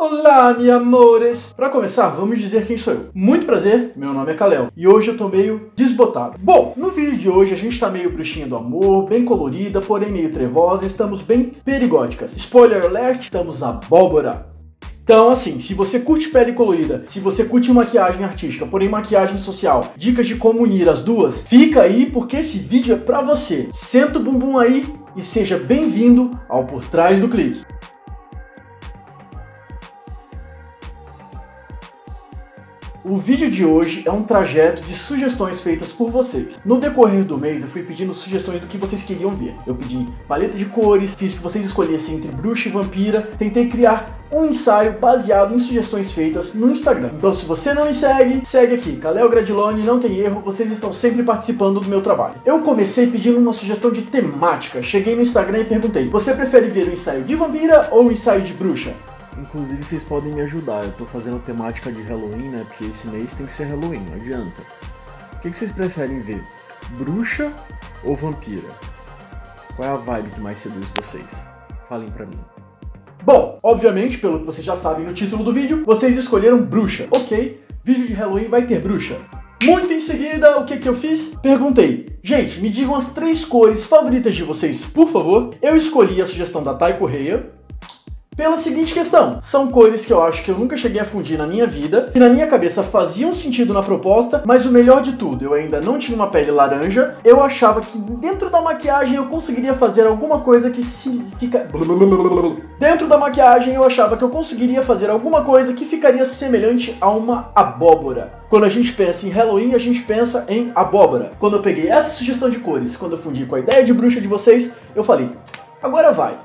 Olá, meus amores! Pra começar, vamos dizer quem sou eu. Muito prazer, meu nome é Kalel e hoje eu tô meio desbotado. Bom, no vídeo de hoje a gente tá meio bruxinha do amor, bem colorida, porém meio trevosa, estamos bem perigóticas. Spoiler alert, estamos abóbora. Então, assim, se você curte pele colorida, se você curte maquiagem artística, porém maquiagem social, dicas de como unir as duas, fica aí porque esse vídeo é pra você. Senta o bumbum aí e seja bem-vindo ao Por Trás do Clique. O vídeo de hoje é um trajeto de sugestões feitas por vocês. No decorrer do mês eu fui pedindo sugestões do que vocês queriam ver. Eu pedi paleta de cores, fiz que vocês escolhessem entre bruxa e vampira, tentei criar um ensaio baseado em sugestões feitas no Instagram. Então se você não me segue, segue aqui, Kalel Gradiloni, não tem erro, vocês estão sempre participando do meu trabalho. Eu comecei pedindo uma sugestão de temática, cheguei no Instagram e perguntei: você prefere ver o ensaio de vampira ou o ensaio de bruxa? Inclusive vocês podem me ajudar, eu tô fazendo temática de Halloween, né, porque esse mês tem que ser Halloween, não adianta. O que vocês preferem ver? Bruxa ou vampira? Qual é a vibe que mais seduz vocês? Falem pra mim. Bom, obviamente, pelo que vocês já sabem no título do vídeo, vocês escolheram bruxa. Ok, vídeo de Halloween vai ter bruxa. Muito em seguida, o que eu fiz? Perguntei: gente, me digam as 3 cores favoritas de vocês, por favor. Eu escolhi a sugestão da Thay Correia pela seguinte questão: são cores que eu acho que eu nunca cheguei a fundir na minha vida, que na minha cabeça faziam sentido na proposta, mas o melhor de tudo, eu ainda não tinha uma pele laranja, eu achava que dentro da maquiagem eu conseguiria fazer alguma coisa que fica... Dentro da maquiagem eu achava que eu conseguiria fazer alguma coisa que ficaria semelhante a uma abóbora. Quando a gente pensa em Halloween, a gente pensa em abóbora. Quando eu peguei essa sugestão de cores, quando eu fundi com a ideia de bruxa de vocês, eu falei: agora vai.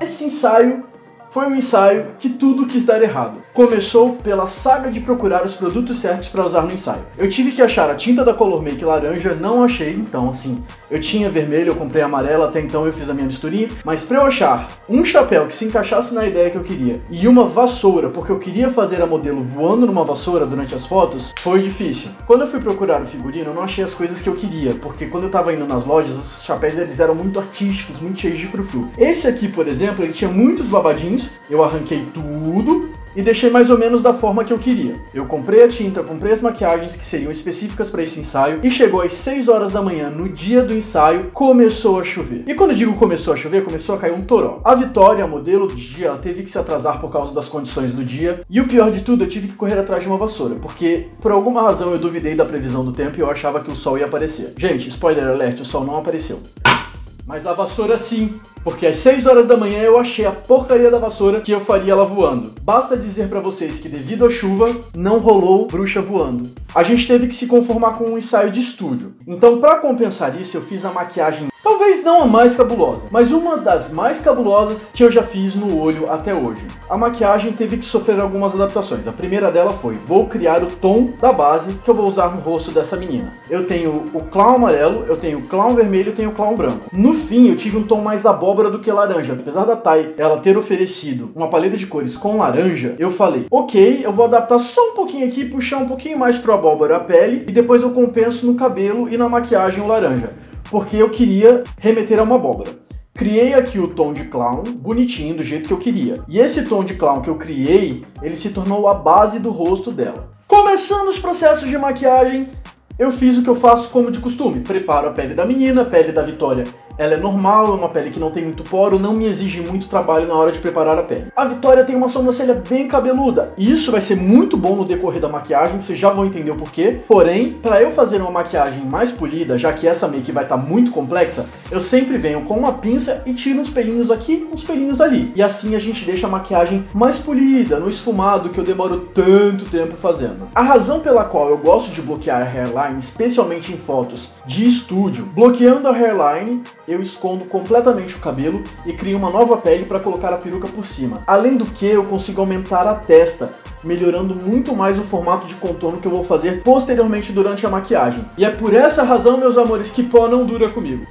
Esse ensaio foi um ensaio que tudo quis dar errado. Começou pela saga de procurar os produtos certos para usar no ensaio. Eu tive que achar a tinta da Color Make laranja, não achei, então assim, eu tinha vermelho, eu comprei amarela, até então eu fiz a minha misturinha, mas para eu achar um chapéu que se encaixasse na ideia que eu queria e uma vassoura, porque eu queria fazer a modelo voando numa vassoura durante as fotos, foi difícil. Quando eu fui procurar o figurino, eu não achei as coisas que eu queria, porque quando eu tava indo nas lojas, os chapéus eles eram muito artísticos, muito cheios de frufru. Esse aqui, por exemplo, ele tinha muitos babadinhos, eu arranquei tudo e deixei mais ou menos da forma que eu queria. Eu comprei a tinta, comprei as maquiagens que seriam específicas para esse ensaio e chegou às 6 horas da manhã, no dia do ensaio, começou a chover. E quando eu digo começou a chover, começou a cair um toró. A Vitória, a modelo do dia, ela teve que se atrasar por causa das condições do dia e o pior de tudo, eu tive que correr atrás de uma vassoura, porque por alguma razão eu duvidei da previsão do tempo e eu achava que o sol ia aparecer. Gente, spoiler alert, o sol não apareceu. Mas a vassoura sim, porque às 6 horas da manhã eu achei a porcaria da vassoura que eu faria ela voando. Basta dizer pra vocês que devido à chuva, não rolou bruxa voando. A gente teve que se conformar com um ensaio de estúdio. Então pra compensar isso eu fiz a maquiagem, talvez não a mais cabulosa, mas uma das mais cabulosas que eu já fiz no olho até hoje. A maquiagem teve que sofrer algumas adaptações. A primeira dela foi: vou criar o tom da base que eu vou usar no rosto dessa menina. Eu tenho o clown amarelo, eu tenho o clown vermelho, eu tenho o clown branco. No fim eu tive um tom mais abóbora do que laranja. Apesar da Thay ela ter oferecido uma paleta de cores com laranja, eu falei: ok, eu vou adaptar só um pouquinho aqui, puxar um pouquinho mais pro abóbora a pele e depois eu compenso no cabelo e na maquiagem o laranja, porque eu queria remeter a uma abóbora. Criei aqui o tom de clown, bonitinho, do jeito que eu queria. E esse tom de clown que eu criei, ele se tornou a base do rosto dela. Começando os processos de maquiagem, eu fiz o que eu faço como de costume. Preparo a pele da menina, a pele da Vitória. Ela é normal, é uma pele que não tem muito poro, não me exige muito trabalho na hora de preparar a pele. A Vitória tem uma sobrancelha bem cabeluda, e isso vai ser muito bom no decorrer da maquiagem, vocês já vão entender o porquê. Porém, para eu fazer uma maquiagem mais polida, já que essa make vai estar muito complexa, eu sempre venho com uma pinça e tiro uns pelinhos aqui, uns pelinhos ali. E assim a gente deixa a maquiagem mais polida, no esfumado que eu demoro tanto tempo fazendo. A razão pela qual eu gosto de bloquear a hairline, especialmente em fotos de estúdio, bloqueando a hairline, eu escondo completamente o cabelo e crio uma nova pele para colocar a peruca por cima. Além do que, eu consigo aumentar a testa, melhorando muito mais o formato de contorno que eu vou fazer posteriormente durante a maquiagem. E é por essa razão, meus amores, que pó não dura comigo.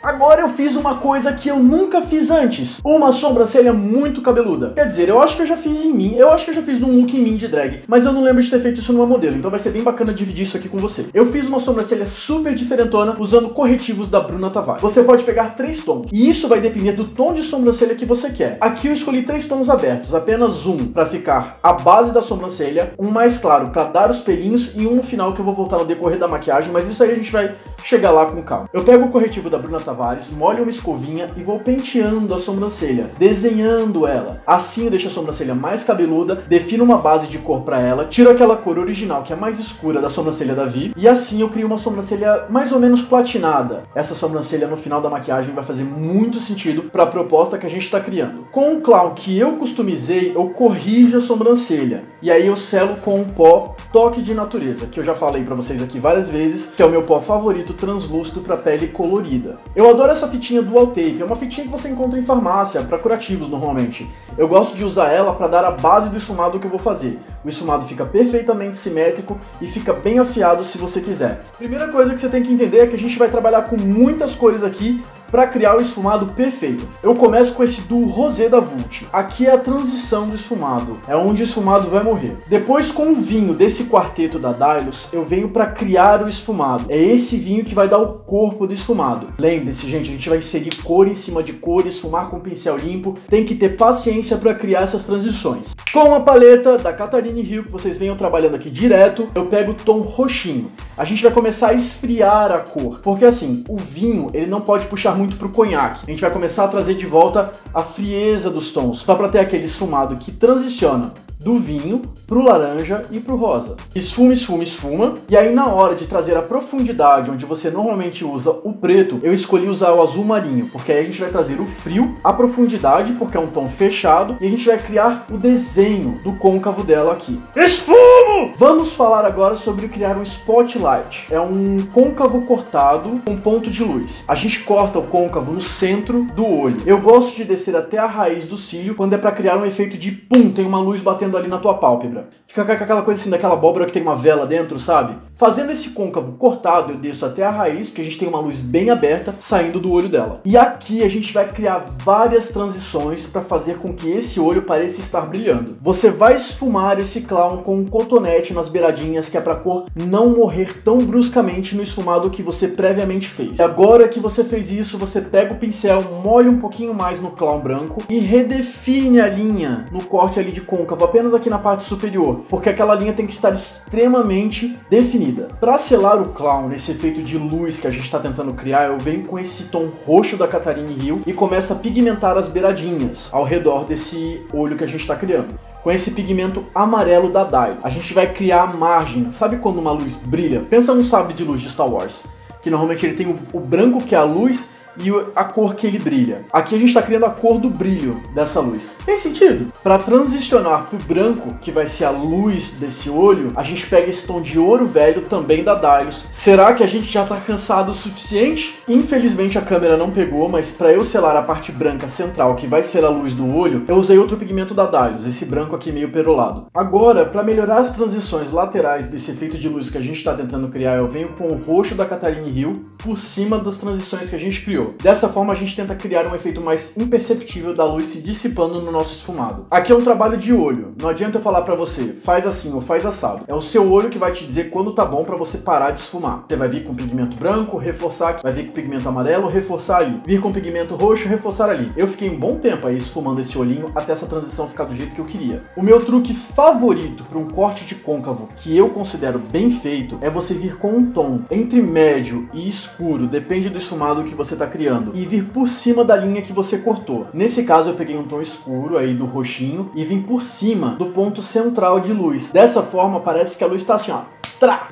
Agora eu fiz uma coisa que eu nunca fiz antes, uma sobrancelha muito cabeluda. Quer dizer, eu acho que eu já fiz em mim, eu acho que eu já fiz num look em mim de drag, mas eu não lembro de ter feito isso numa modelo, então vai ser bem bacana dividir isso aqui com você. Eu fiz uma sobrancelha super diferentona usando corretivos da Bruna Tavares. Você pode pegar 3 tons, e isso vai depender do tom de sobrancelha que você quer. Aqui eu escolhi 3 tons abertos, apenas um para ficar a base da sobrancelha, um mais claro para dar os pelinhos e um no final que eu vou voltar no decorrer da maquiagem, mas isso aí a gente vai chegar lá com calma. Eu pego o corretivo da Bruna Tavares, molho uma escovinha e vou penteando a sobrancelha, desenhando ela. Assim eu deixo a sobrancelha mais cabeluda, defino uma base de cor para ela, tiro aquela cor original que é mais escura da sobrancelha da Vi, e assim eu crio uma sobrancelha mais ou menos platinada. Essa sobrancelha no final da maquiagem vai fazer muito sentido para a proposta que a gente está criando. Com o clown que eu customizei, eu corrijo a sobrancelha, e aí eu selo com um pó Toque de Natureza, que eu já falei para vocês aqui várias vezes, que é o meu pó favorito translúcido para pele colorida. Eu adoro essa fitinha Dual Tape, é uma fitinha que você encontra em farmácia, para curativos normalmente. Eu gosto de usar ela para dar a base do esfumado que eu vou fazer. O esfumado fica perfeitamente simétrico e fica bem afiado se você quiser. Primeira coisa que você tem que entender é que a gente vai trabalhar com muitas cores aqui para criar o esfumado perfeito. Eu começo com esse do Rosé da Vult. Aqui é a transição do esfumado, é onde o esfumado vai morrer. Depois, com o vinho desse quarteto da Dylos, eu venho para criar o esfumado. É esse vinho que vai dar o corpo do esfumado. Lembre-se, gente, a gente vai inserir cor em cima de cor, esfumar com pincel limpo, tem que ter paciência para criar essas transições. Com a paleta da Catarine Hill, que vocês venham trabalhando aqui direto, eu pego o tom roxinho. A gente vai começar a esfriar a cor, porque assim, o vinho, ele não pode puxar muito pro conhaque. A gente vai começar a trazer de volta a frieza dos tons, só para ter aquele esfumado que transiciona do vinho pro laranja e pro rosa. Esfuma, esfuma, esfuma. E aí na hora de trazer a profundidade, onde você normalmente usa o preto, eu escolhi usar o azul marinho, porque aí a gente vai trazer o frio, a profundidade, porque é um tom fechado, e a gente vai criar o desenho do côncavo dela aqui. Esfumo! Vamos falar agora sobre criar um spotlight. É um côncavo cortado com ponto de luz. A gente corta o côncavo no centro do olho. Eu gosto de descer até a raiz do cílio, quando é para criar um efeito de pum, tem uma luz batendo ali na tua pálpebra. Fica com aquela coisa assim, daquela abóbora que tem uma vela dentro, sabe? Fazendo esse côncavo cortado, eu desço até a raiz, porque a gente tem uma luz bem aberta saindo do olho dela. E aqui a gente vai criar várias transições para fazer com que esse olho pareça estar brilhando. Você vai esfumar esse clown com um cotonete nas beiradinhas, que é para a cor não morrer tão bruscamente no esfumado que você previamente fez. E agora que você fez isso, você pega o pincel, molha um pouquinho mais no clown branco e redefine a linha no corte ali de côncavo, apenas aqui na parte superior, porque aquela linha tem que estar extremamente definida. Para selar o clown nesse efeito de luz que a gente está tentando criar, eu venho com esse tom roxo da Catarine Hill e começo a pigmentar as beiradinhas ao redor desse olho que a gente está criando. Com esse pigmento amarelo da Dye, a gente vai criar a margem. Sabe quando uma luz brilha? Pensa num sabre de luz de Star Wars, que normalmente ele tem o branco, que é a luz, e a cor que ele brilha. Aqui a gente está criando a cor do brilho dessa luz. Tem sentido? Para transicionar para o branco, que vai ser a luz desse olho, a gente pega esse tom de ouro velho também da Dylos. Será que a gente já está cansado o suficiente? Infelizmente a câmera não pegou, mas para eu selar a parte branca central, que vai ser a luz do olho, eu usei outro pigmento da Dylos, esse branco aqui meio perolado. Agora, para melhorar as transições laterais desse efeito de luz que a gente está tentando criar, eu venho com o roxo da Catarine Hill por cima das transições que a gente criou. Dessa forma a gente tenta criar um efeito mais imperceptível da luz se dissipando no nosso esfumado. Aqui é um trabalho de olho, não adianta eu falar pra você, faz assim ou faz assado. É o seu olho que vai te dizer quando tá bom pra você parar de esfumar. Você vai vir com pigmento branco, reforçar aqui, vai vir com pigmento amarelo, reforçar ali. Vir com pigmento roxo, reforçar ali. Eu fiquei um bom tempo aí esfumando esse olhinho até essa transição ficar do jeito que eu queria. O meu truque favorito para um corte de côncavo que eu considero bem feito é você vir com um tom entre médio e escuro, depende do esfumado que você tá criando, e vir por cima da linha que você cortou. Nesse caso eu peguei um tom escuro aí do roxinho e vim por cima do ponto central de luz. Dessa forma parece que a luz está assim, ó,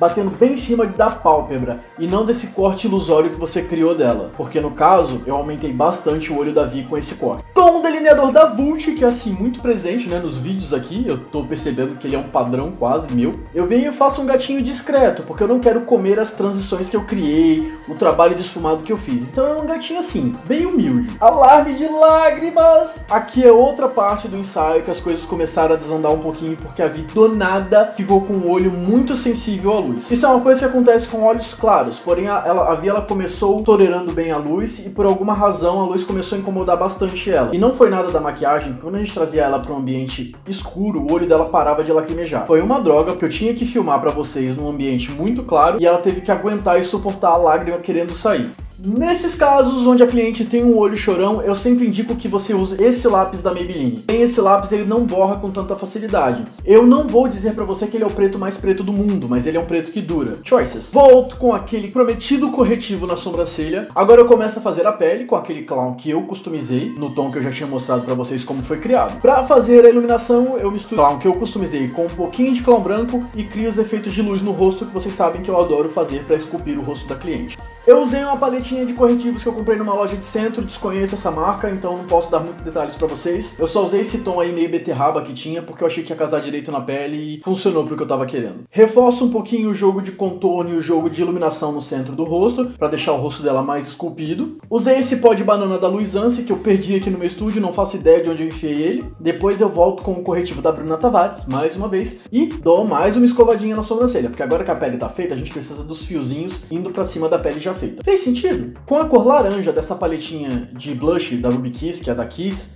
batendo bem em cima da pálpebra e não desse corte ilusório que você criou dela, porque no caso eu aumentei bastante o olho da Vi com esse corte. Tom delineador da Vult, que é assim muito presente, né, nos vídeos aqui, eu tô percebendo que ele é um padrão quase meu. Eu venho e faço um gatinho discreto, porque eu não quero comer as transições que eu criei, o trabalho de esfumado que eu fiz. Então é um gatinho assim, bem humilde. Alarme de lágrimas! Aqui é outra parte do ensaio que as coisas começaram a desandar um pouquinho, porque a Vi do nada ficou com o olho muito sensível sensível à luz. Isso é uma coisa que acontece com olhos claros, porém a Vi ela começou tolerando bem a luz e por alguma razão a luz começou a incomodar bastante ela. E não foi nada da maquiagem, quando a gente trazia ela para um ambiente escuro, o olho dela parava de lacrimejar. Foi uma droga, porque eu tinha que filmar para vocês num ambiente muito claro e ela teve que aguentar e suportar a lágrima querendo sair. Nesses casos onde a cliente tem um olho chorão, eu sempre indico que você use esse lápis da Maybelline. Tem esse lápis, ele não borra com tanta facilidade. Eu não vou dizer pra você que ele é o preto mais preto do mundo, mas ele é um preto que dura. Choices. Volto com aquele prometido corretivo na sobrancelha. Agora eu começo a fazer a pele com aquele clown que eu customizei, no tom que eu já tinha mostrado pra vocês como foi criado. Pra fazer a iluminação, eu misturo o clown que eu customizei com um pouquinho de clown branco e crio os efeitos de luz no rosto que vocês sabem que eu adoro fazer pra esculpir o rosto da cliente. Eu usei uma paletinha de corretivos que eu comprei numa loja de centro, desconheço essa marca, então não posso dar muitos detalhes pra vocês. Eu só usei esse tom aí meio beterraba que tinha, porque eu achei que ia casar direito na pele e funcionou pro que eu tava querendo. Reforço um pouquinho o jogo de contorno e o jogo de iluminação no centro do rosto, pra deixar o rosto dela mais esculpido. Usei esse pó de banana da Luisance, que eu perdi aqui no meu estúdio, não faço ideia de onde eu enfiei ele. Depois eu volto com o corretivo da Bruna Tavares, mais uma vez, e dou mais uma escovadinha na sobrancelha, porque agora que a pele tá feita, a gente precisa dos fiozinhos indo pra cima da pele já feita. Fez sentido? Com a cor laranja dessa paletinha de blush da Ruby Kiss, que é da Kiss,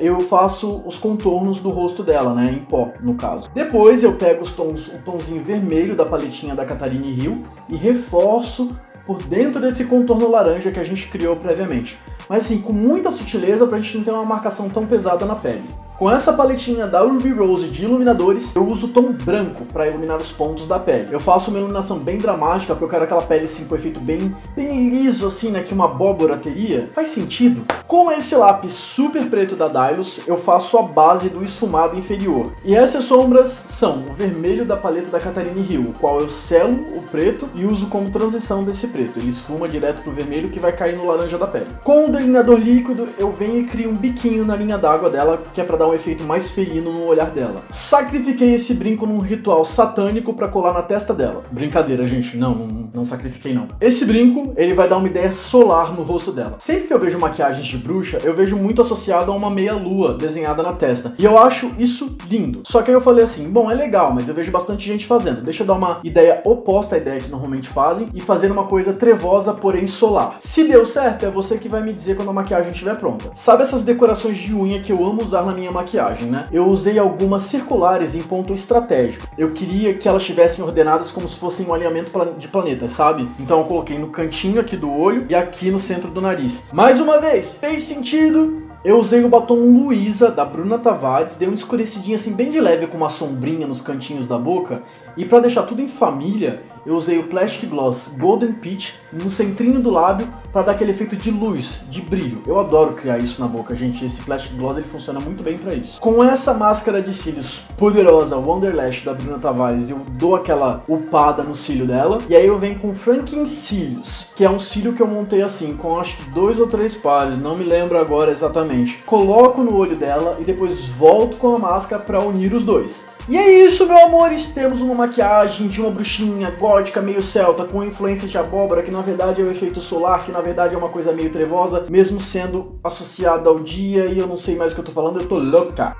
eu faço os contornos do rosto dela, né, em pó, no caso. Depois eu pego o tonzinho vermelho da paletinha da Catarine Hill e reforço por dentro desse contorno laranja que a gente criou previamente. Mas assim, com muita sutileza pra gente não ter uma marcação tão pesada na pele. Com essa paletinha da Ruby Rose de iluminadores, eu uso o tom branco para iluminar os pontos da pele. Eu faço uma iluminação bem dramática, porque eu quero aquela pele assim com efeito bem liso, assim, né, que uma abóbora teria. Faz sentido? Com esse lápis super preto da Dylos, eu faço a base do esfumado inferior. E essas sombras são o vermelho da paleta da Catarine Hill, o qual eu selo o preto e uso como transição desse preto. Ele esfuma direto pro vermelho que vai cair no laranja da pele. Com o delineador líquido, eu venho e crio um biquinho na linha d'água dela, que é para dar um efeito mais felino no olhar dela. Sacrifiquei esse brinco num ritual satânico pra colar na testa dela. Brincadeira, gente. Não sacrifiquei, não. Esse brinco, ele vai dar uma ideia solar no rosto dela. Sempre que eu vejo maquiagens de bruxa, eu vejo muito associado a uma meia-lua desenhada na testa. E eu acho isso lindo. Só que aí eu falei assim, bom, é legal, mas eu vejo bastante gente fazendo. Deixa eu dar uma ideia oposta à ideia que normalmente fazem e fazer uma coisa trevosa, porém solar. Se deu certo, é você que vai me dizer quando a maquiagem estiver pronta. Sabe essas decorações de unha que eu amo usar na minha maquiagem, né? Eu usei algumas circulares em ponto estratégico. Eu queria que elas estivessem ordenadas como se fossem um alinhamento de planetas, sabe? Então eu coloquei no cantinho aqui do olho e aqui no centro do nariz. Mais uma vez, fez sentido? Eu usei o batom Luisa, da Bruna Tavares, dei uma escurecidinha assim bem de leve com uma sombrinha nos cantinhos da boca. E pra deixar tudo em família, eu usei o Plastic Gloss Golden Peach no centrinho do lábio pra dar aquele efeito de luz, de brilho. Eu adoro criar isso na boca, gente. Esse Plastic Gloss ele funciona muito bem pra isso. Com essa máscara de cílios poderosa, Wonderlash da Bruna Tavares, eu dou aquela upada no cílio dela. E aí eu venho com Franken Cílios, que é um cílio que eu montei assim, com acho que 2 ou 3 pares, não me lembro agora exatamente. Coloco no olho dela e depois volto com a máscara pra unir os dois. E é isso, meus amores, temos uma maquiagem de uma bruxinha gótica meio celta com influência de abóbora, que na verdade é o efeito solar, que na verdade é uma coisa meio trevosa, mesmo sendo associada ao dia, e eu não sei mais o que eu tô falando, eu tô louca.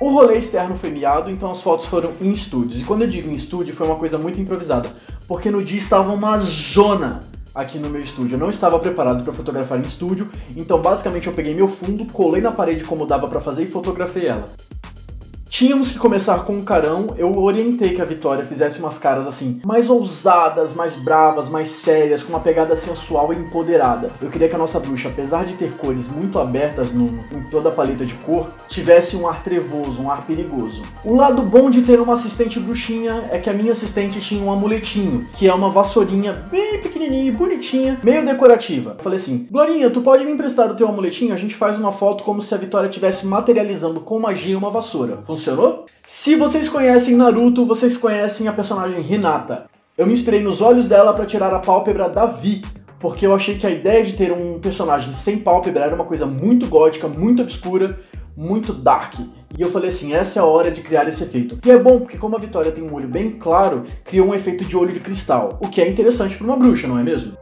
O rolê externo foi miado, então as fotos foram em estúdios. E quando eu digo em estúdio, foi uma coisa muito improvisada, porque no dia estava uma zona aqui no meu estúdio. Eu não estava preparado para fotografar em estúdio, então basicamente eu peguei meu fundo, colei na parede como dava para fazer e fotografei ela. Tínhamos que começar com um carão, eu orientei que a Vitória fizesse umas caras assim, mais ousadas, mais bravas, mais sérias, com uma pegada sensual e empoderada. Eu queria que a nossa bruxa, apesar de ter cores muito abertas em toda a paleta de cor, tivesse um ar trevoso, um ar perigoso. O lado bom de ter uma assistente bruxinha é que a minha assistente tinha um amuletinho, que é uma vassourinha bem pequenininha e bonitinha, meio decorativa. Eu falei assim, Glorinha, tu pode me emprestar o teu amuletinho? A gente faz uma foto como se a Vitória estivesse materializando com magia uma vassoura. Funcionou? Se vocês conhecem Naruto, vocês conhecem a personagem Hinata. Eu me inspirei nos olhos dela para tirar a pálpebra da Vi, porque eu achei que a ideia de ter um personagem sem pálpebra era uma coisa muito gótica, muito obscura, muito dark. E eu falei assim, essa é a hora de criar esse efeito. E é bom, porque como a Vitória tem um olho bem claro, criou um efeito de olho de cristal, o que é interessante para uma bruxa, não é mesmo?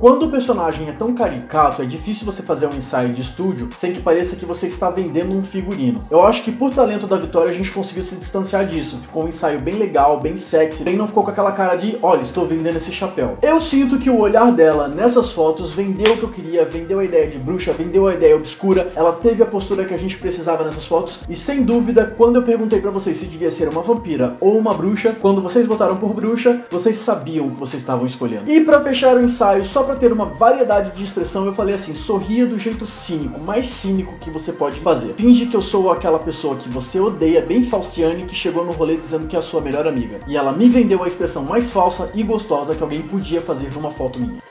Quando o personagem é tão caricato, é difícil você fazer um ensaio de estúdio sem que pareça que você está vendendo um figurino. Eu acho que por talento da Vitória a gente conseguiu se distanciar disso. Ficou um ensaio bem legal, bem sexy, nem não ficou com aquela cara de, olha, estou vendendo esse chapéu. Eu sinto que o olhar dela nessas fotos vendeu o que eu queria, vendeu a ideia de bruxa, vendeu a ideia obscura, ela teve a postura que a gente precisava nessas fotos, e sem dúvida, quando eu perguntei pra vocês se devia ser uma vampira ou uma bruxa, quando vocês votaram por bruxa, vocês sabiam o que vocês estavam escolhendo. E pra fechar o ensaio, só pra ter uma variedade de expressão, eu falei assim, sorria do jeito cínico, mais cínico que você pode fazer. Finge que eu sou aquela pessoa que você odeia, bem falciane, que chegou no rolê dizendo que é a sua melhor amiga. E ela me vendeu a expressão mais falsa e gostosa que alguém podia fazer numa foto minha.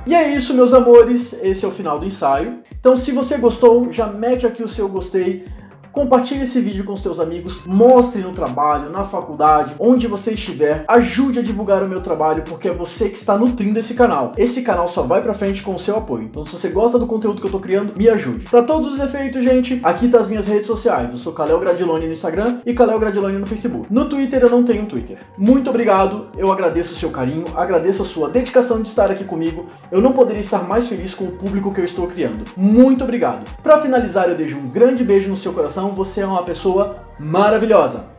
E é isso, meus amores, esse é o final do ensaio. Então se você gostou, já mete aqui o seu gostei, compartilhe esse vídeo com os seus amigos, mostre no trabalho, na faculdade, onde você estiver, ajude a divulgar o meu trabalho, porque é você que está nutrindo esse canal. Esse canal só vai pra frente com o seu apoio, então se você gosta do conteúdo que eu tô criando, me ajude. Pra todos os efeitos, gente, aqui tá as minhas redes sociais, eu sou Kalel Gradiloni no Instagram e Kalel Gradiloni no Facebook. No Twitter eu não tenho Twitter. Muito obrigado, eu agradeço o seu carinho, agradeço a sua dedicação de estar aqui comigo, eu não poderia estar mais feliz com o público que eu estou criando. Muito obrigado. Pra finalizar, eu deixo um grande beijo no seu coração, você é uma pessoa maravilhosa!